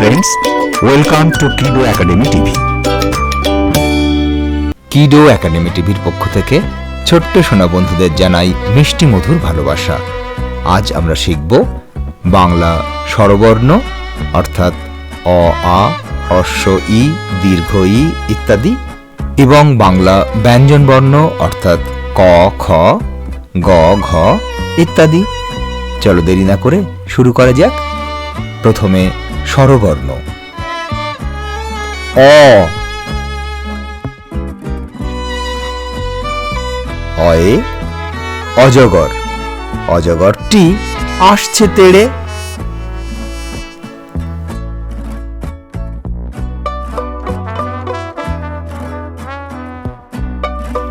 friends, welcome to Kido Academy TV. Kiddo academy টিভির পক্ষ থেকে ছোট্ট সোনা বন্ধুদের জানাই মিষ্টি মধুর ভালোবাসা। আজ আমরা শিখব বাংলা স্বরবর্ণ অর্থাৎ অ, আ, হ্রস্ব ই, দীর্ঘ ই ইত্যাদি এবং বাংলা ব্যঞ্জনবর্ণ অর্থাৎ ক, খ, গ, ঘ ইত্যাদি। চলো দেরি না করে শুরু করা যাক। প্রথমে স্বরবর্ণ অ। অয়ে অজগর, অজগরটি আসছে তেড়ে।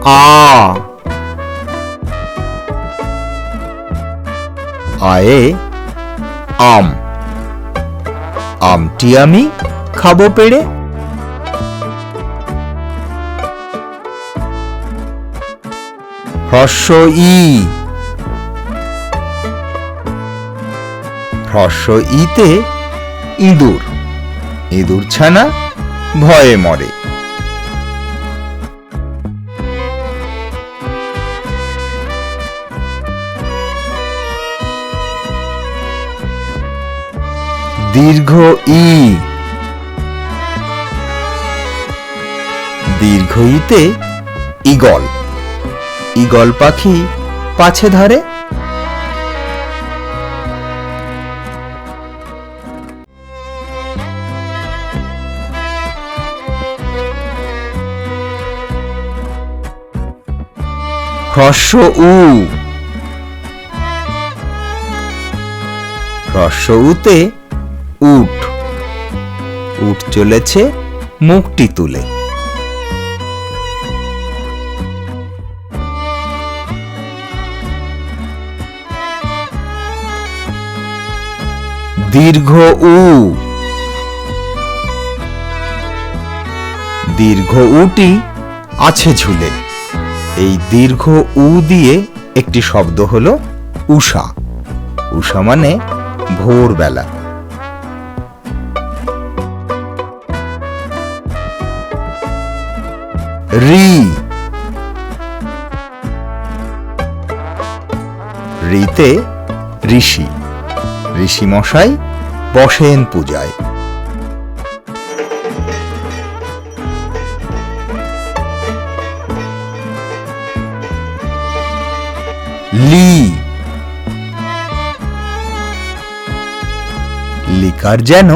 আ। আয়ে আম, আমটি আমি খাবো পেড়ে। হ্রস্ব ই, হ্রস্ব ইতে ইঁদুর, ইঁদুর ছানা ভয়ে মরে। দীর্ঘ ই, দীর্ঘ ইতে ঈগল, ঈগল পাখি পাছে ধরে। হ্রস্ব উ, হ্রস্ব উতে উট, উট চলেছে মুখটি তুলে। দীর্ঘ উ, দীর্ঘ উটি আছে ঝুলে। এই দীর্ঘ উ দিয়ে একটি শব্দ হলো উষা, উষা মানে ভোরবেলা। রি, রিতে ঋষি, ঋষি মশাই বসেন পূজায়। লি, লিকার যেন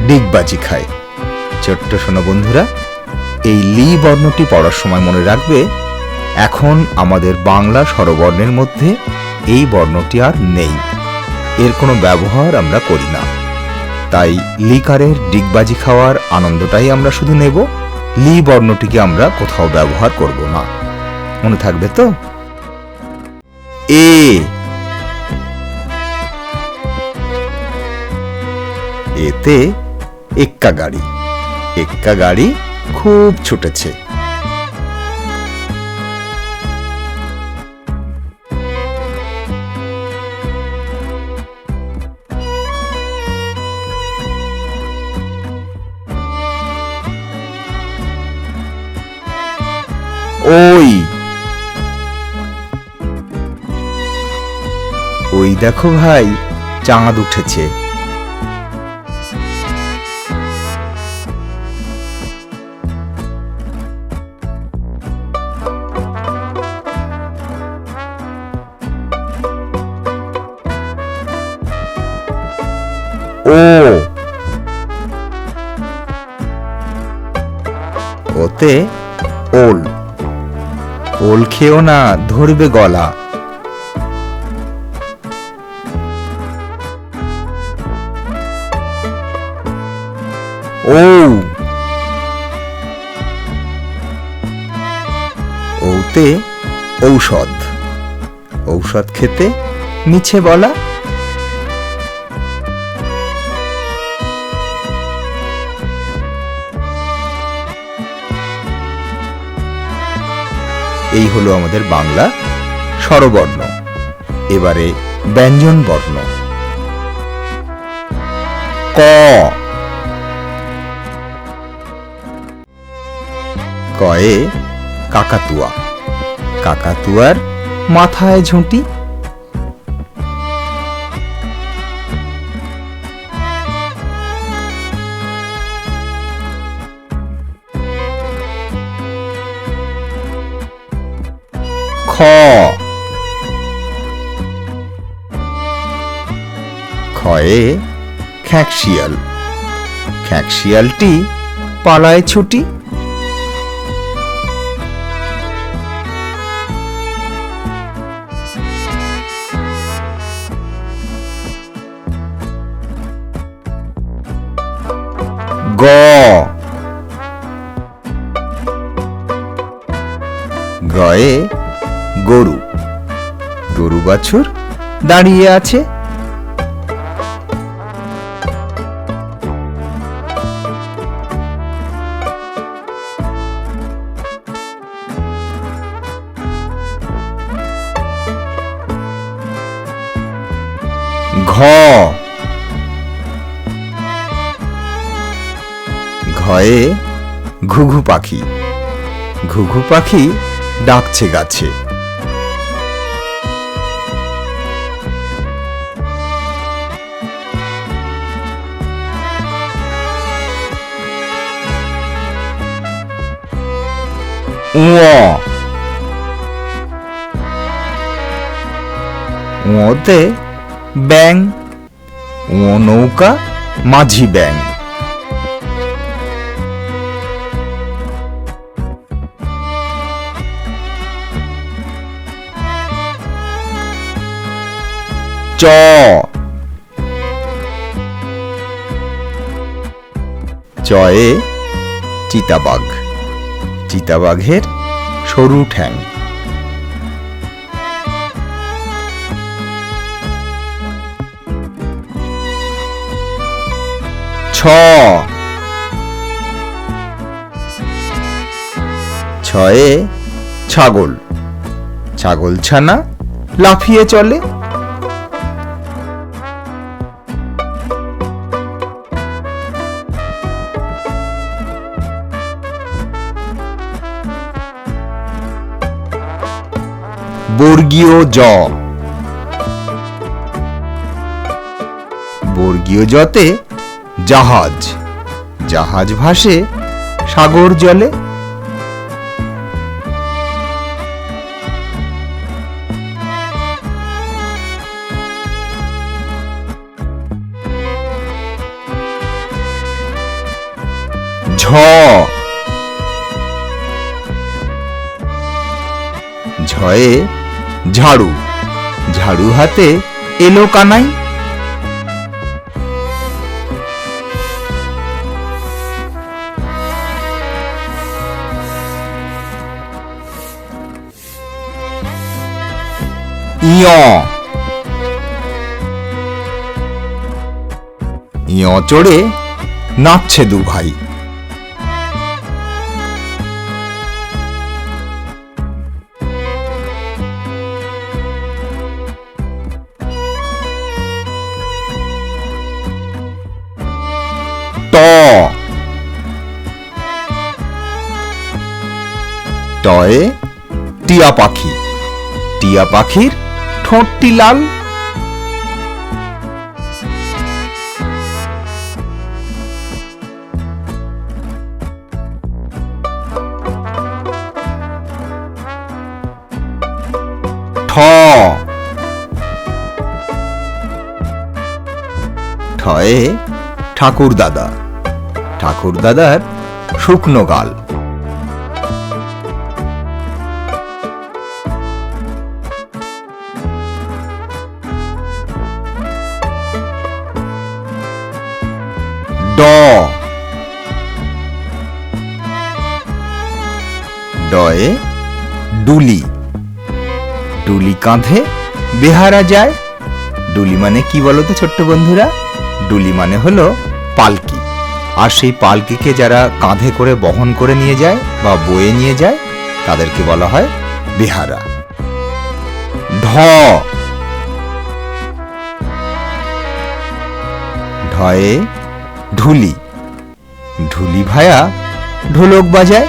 ডিগবাজি খায়। ছোট্ট সোনা বন্ধুরা, এই লি বর্ণটি পড়ার সময় মনে রাখবে, এখন আমাদের বাংলা স্বরবর্ণের মধ্যে এই বর্ণটি আর নেই, এর কোনো ব্যবহার আমরা করি না। তাই লিকারের ডিগবাজি খাওয়ার আনন্দটাই আমরা শুধু নেব, লি বর্ণটিকে আমরা কোথাও ব্যবহার করব না। মনে থাকবে তো? এ, এতে এক্কা গাড়ি, এক্কা গাড়ি খুব ছুটেছে। ওই, ওই দেখো ভাই চাঁদ উঠেছে। ও, ওতে ওল, ওল খেও না ধরবে গলা। ও, ওতে ঔষধ, ঔষধ খেতে মিছে বলা। এই হলো আমাদের বাংলা স্বরবর্ণ। এবারে ব্যঞ্জন বর্ণ। ক, কয়ে কাকাতুয়া, কাকাতুয়ার মাথায় ঝুঁটি। খ, খয়ে খ্যাঁকশিয়াল, খ্যাঁকশিয়ালটি পালায় ছুটি। গ, গয়ে গরু, গরু বাছুর দাঁড়িয়ে আছে। ঘ, ঘয়ে ঘুঘু পাখি, ঘুঘু পাখি ডাকছে গাছে। ওতে ব্যাং, ও নৌকা মাঝি ব্যাং। চ, চয়ে চিতাবাঘ, চিতাবাঘের সরু ঠ্যাং। ছ, ছয়ে ছাগল, ছাগল ছানা লাফিয়ে চলে। বর্গীয় জ, বর্গীয় জতে জাহাজ, জাহাজ ভাসে সাগর জলে। ঝ, ঝয়ে ঝাড়ু, ঝাড়ু হাতে এলো কানাই। ইয়, ইয় চড়ে নাচছে দু ভাই। ট, টয়ে টিয়া পাখি, টিয়া পাখির ঠোঁটটি লাল। ঠ, ঠয়ে ঠাকুর দাদা, ঠাকুর দাদার শুকনো গাল। ড, ডয়ে ডুলি, ডুলি কাঁধে বেহারা যায়। ডুলি মানে কি বলতো ছোট্ট বন্ধুরা? ডুলি মানে হলো পালকি, আর সেই পালকিকে যারা কাঁধে করে বহন করে নিয়ে যায় বা বয়ে নিয়ে যায় তাদেরকে বলা হয় বেহারা। ঢ, ঢয়ে ঢুলি, ঢুলি ভায়া ঢোলক বাজায়।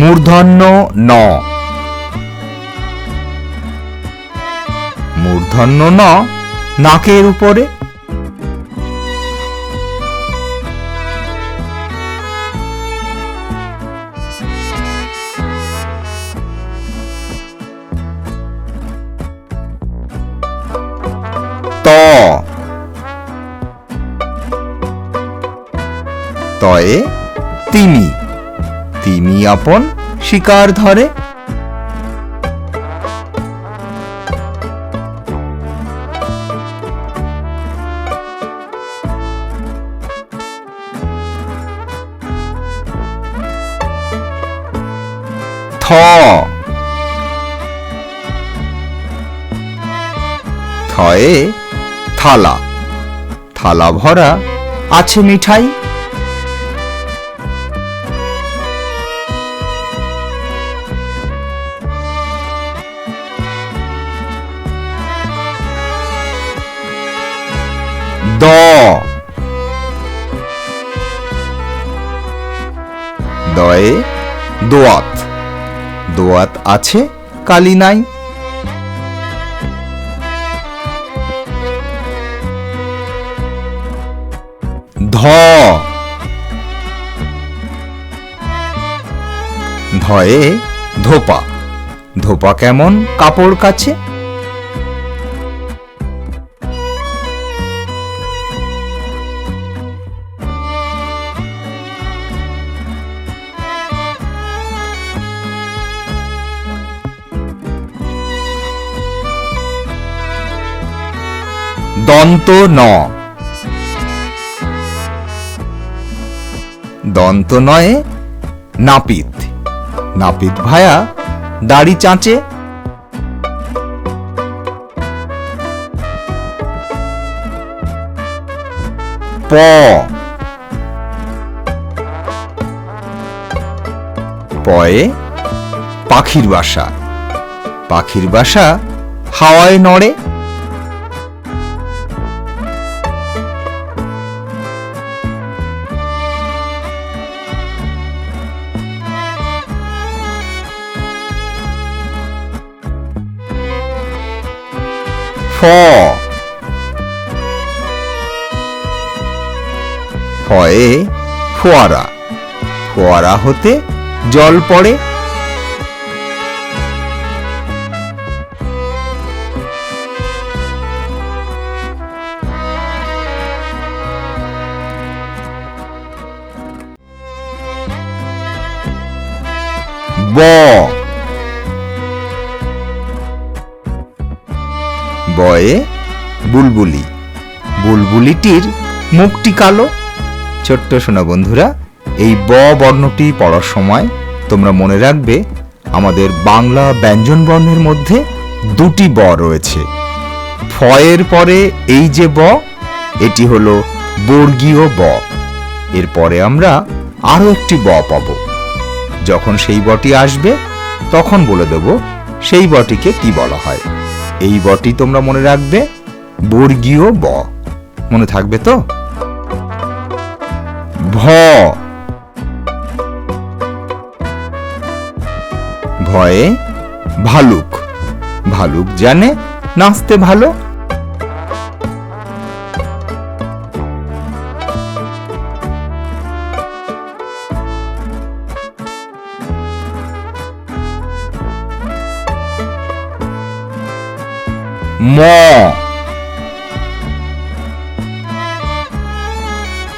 মূর্ধন্য ন। মূর্ধন্য ন নাকের উপরে। ত। তয়ে তিমি। তিমি আপন শিকার ধরে। থ। থয়ে থালা। থালা ভরা আছে মিঠাই। দ। দয়ে দোয়াত। দোয়াত আছে কালি নাই। ধ। ধয়ে ধোপা। ধোপা কেমন কাপড় কাছে। দন্ত ন। দন্ত নয়ে নাপিত। নাপিত ভায়া দাড়ি চাঁচে। প। পয়ে পাখির বাসা। পাখির বাসা হাওয়ায় নড়ে। ফ। ফয়ে ফোয়ারা। ফোয়ারা হতে জল পড়ে। ব। বয়ে বুলবুলি। বুলবুলিটির মুখটি কালো। ছোট্ট সোনা বন্ধুরা, এই ব বর্ণটি পড়ার সময় তোমরা মনে রাখবে আমাদের বাংলা ব্যঞ্জন বর্ণের মধ্যে দুটি ব রয়েছে। ফয়ের পরে এই যে ব, এটি হলো বর্গীয় ব। এরপরে আমরা আরো একটি ব পাব। যখন সেই বটি আসবে তখন বলে দেব সেই বটিকে কি বলা হয়। এই বটি তোমরা মনে রাখবে বর্গীয় ব। মনে থাকবে তো? ভ। ভয়ে ভালুক। ভালুক জানে নাচতে ভালো। ম।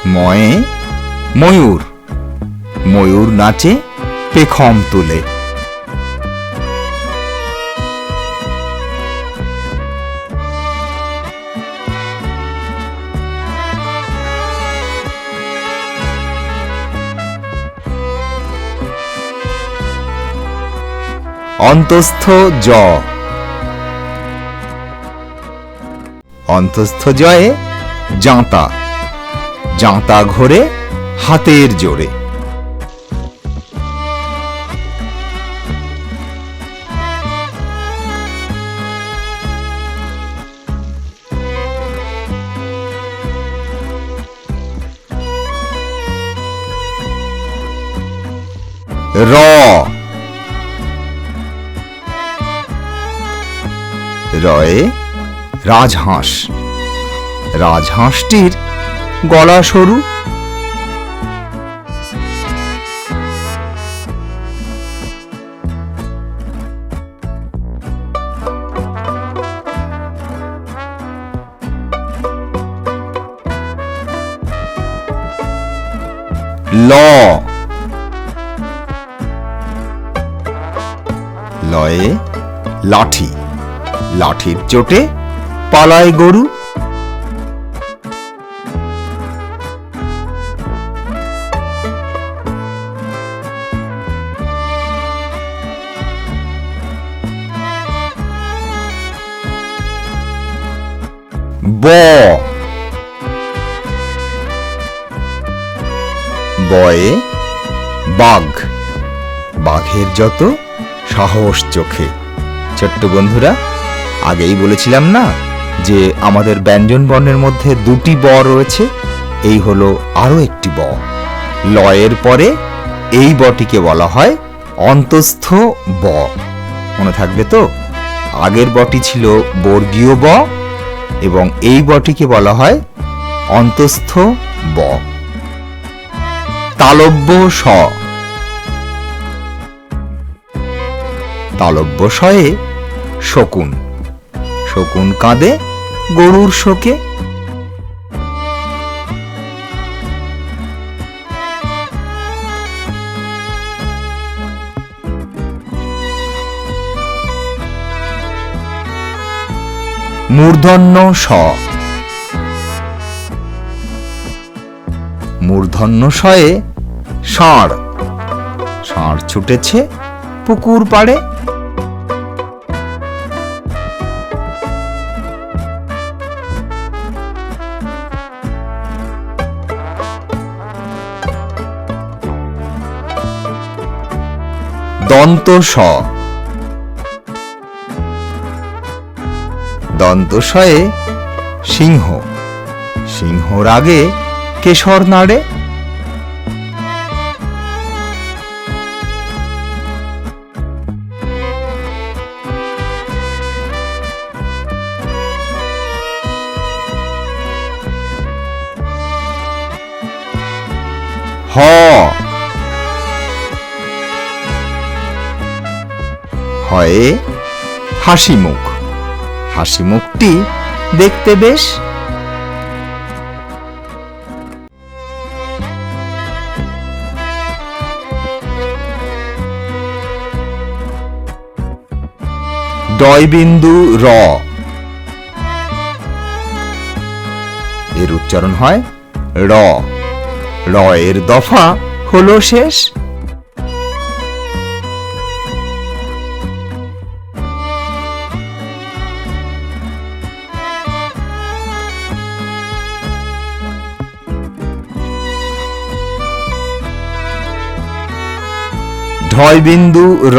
ময়ে ময়ূর। ময়ূর নাচে পেখম তুলে। অন্তস্থ জ। অন্তস্থ জয়ে জাঁতা। জাঁতা ঘোরে হাতের জোরে। র। রয়ে রাজহাঁস। রাজহাঁসটির গলা সরু। ল, লয়ে লাঠি। লাঠির চোটে পালায় গরু। ব, বয়ে বাঘ। বাঘের যত সাহস চোখে। ছোট্ট বন্ধুরা, আগেই বলেছিলাম না যে আমাদের ব্যঞ্জন বর্ণের মধ্যে দুটি ব রয়েছে। এই হলো আরো একটি ব। লয়ের পরে এই বটিকে বলা হয় অন্তস্থ ব। মনে থাকবে তো? আগের বটি ছিল বর্গীয় ব এবং এই বটিকে বলা হয় অন্তস্থ ব। তালব্য স। তালব্য শয়ে শকুন। শকুন কাঁদে গরুর শোকে। মূর্ধন্য ষ। মূর্ধন্য শয়ে ষাঁড়। ষাঁড় ছুটেছে পুকুর পাড়ে। দন্ত স। দন্ত শয়ে সিংহ। সিংহর আগে কেশর নাড়ে। হ, হয়ে হাসি মুখ। হাসি মুখটি দেখতে বেশ। ডয় বিন্দু র। এর উচ্চারণ হয় র। র এর দফা হলো শেষ। ঢয় বিন্দু র।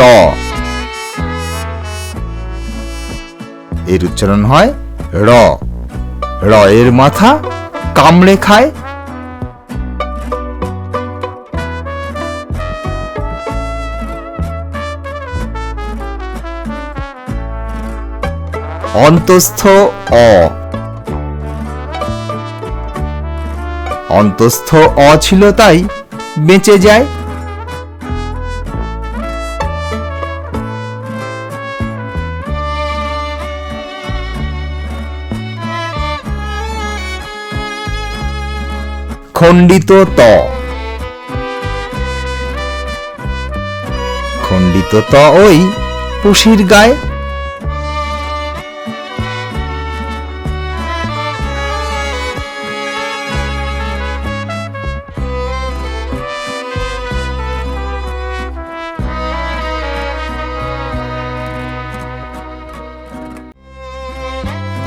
এর উচ্চারণ হয় র। র এর মাথা কামড়ে খায়। অন্তস্থ অ। অন্তস্থ অ ছিল তাই বেঁচে যায়। খণ্ডিত ত। খণ্ডিত ত ওই পুশির গায়ে।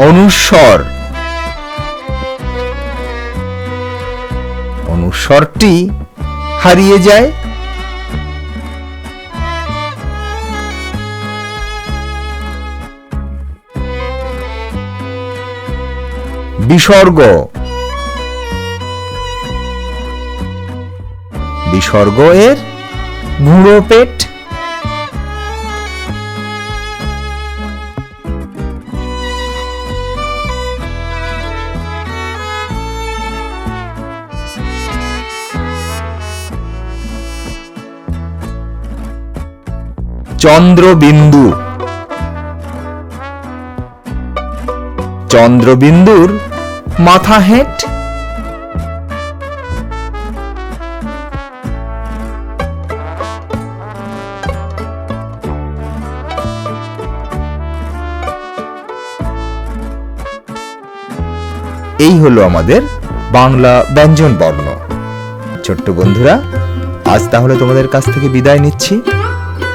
অনুস্বর। অনুস্বরটি হারিয়ে যায়। বিসর্গ। বিসর্গ এর গুঁড়ো পেট। চন্দ্রবিন্দু। চন্দ্রবিন্দুর মাথা হেঁট। এই হলো আমাদের বাংলা ব্যঞ্জন বর্ণ। ছোট্ট বন্ধুরা, আজ তাহলে তোমাদের কাছ থেকে বিদায় নিচ্ছি।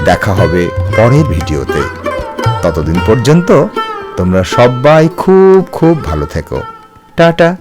দেখা হবে পরের ভিডিওতে। ততদিন পর্যন্ত তোমরা সবাই খুব খুব ভালো থেকো। টাটা।